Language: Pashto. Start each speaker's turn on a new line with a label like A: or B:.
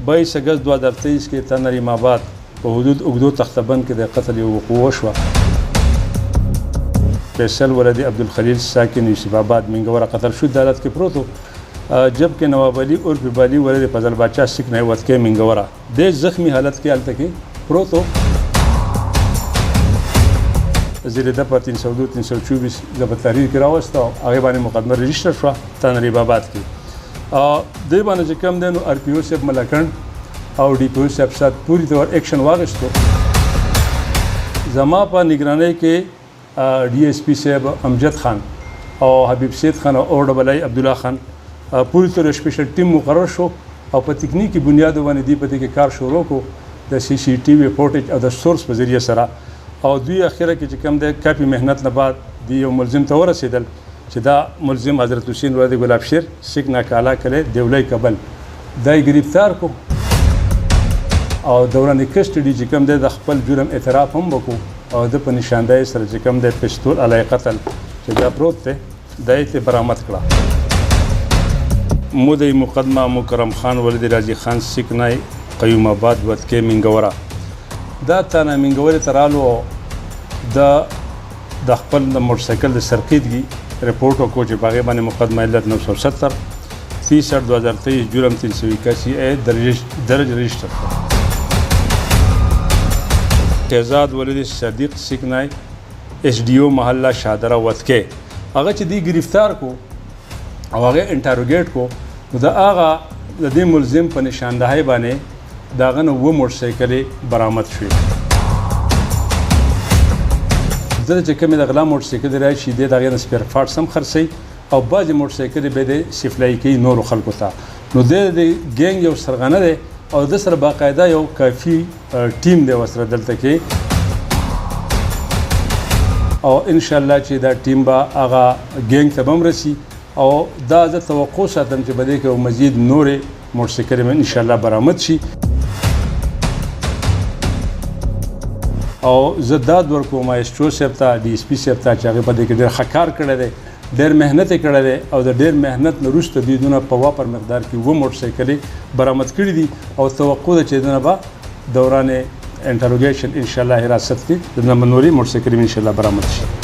A: 22 اگست 2023 کې تنریم آباد په حدود اوږدو تختبند کې د قتل یو وقوع وشوه. فیصل ولد عبدالخلیل ساکن یوسف آباد منگورا قتل شد در حالت کې پروت و، جبکې نواب علی عرف بالی ولد فضل باچا سکن وتکې منگورا د زخمی حالت کې هلته کې پروت و. زیر د په 302 324 ضبط تحریر کې راوسته او هغې باندې مقدمه رجسټر شوه تنریم آباد کې. دې باندې چې کوم دی نو آر پی او صاحب ملکنډ او ډي پي او صاحب سات پوری طور ایکشن واخیستو. زما په نگرانۍ کې D S P صاحب امجد خان او حبیب سید خان او ډبل ای عبدالله خان پوری طور سپیشل ټیم مقرر شو او په تکنیکی بنیاد باندې دی پته کې کار شروع کو د سی سی ټي وی فوټیج او د سورس په ذریعہ سره. او دوی اخره کې چې کوم د کافي مهنت نه بعد دی یو ملزم ته ورسېدل چې دا ملزم حضرت حسین ولد ګلاب شیر سکنا کالا کله دیولای کبل دای گرفتار کو او دوران کسټډي چې کوم د خپل جرم اعتراف هم وکړو او د په نشاندهی سره چې کوم د پستول علی قتل چې دا پروت دی دای ته برآمد کړه. مودی مقدمه مکرم خان ولد راضی خان سکنای قیوم آباد وتکې منګورا دا تانه منګورې ترالو د خپل د موټرسایکل د سرقیدګي رپورټ وکړو چې باغې باندې مقدمه علت 970 30 2023 جرم 381 درج رجسټر شهزاد ولد صدیق سکنای ایس ڈی او محله شادره وتکې هغه چې دی گرفتار کو او هغه انټروګیټ کو نو دا هغه د دې ملزم په نشاندهی باندې داغه نو و موټرسایکل برآمد شوی. زه چې کومه د غلا موټرسایکل راشي د دغه نه سپیر پارټس هم خرڅي او بعضی موټرسایکل به د سپلای کوي نور خلکو ته. نو د ګینګ یو سرغنه ده او د سره باقاعده یو کافي ټیم دی وسره دلته کې او ان شاء الله چې دا ټیم به هغه ګینګ ته هم رسي او دا زه توقع ساتم چې بده کې مزید نورې موټرسایکل ان شاء الله برآمد شي. او زه داد ورکوم مایسټرو صاحب ته ډي اس پي صاحب ته چې هغې په دې کې ډېر ښه کار کړی دی، ډېر محنت یې کړی دی او د ډېر محنت نه وروسته دوی دونه په واپر مقدار کې 2 موټرسایکلې برآمد کړي دي او توقع ده چې دونه به دوران انټروګیشن ان شاء الله حراست کې د نورې موټرسایکلې ان شاء الله برآمد شي.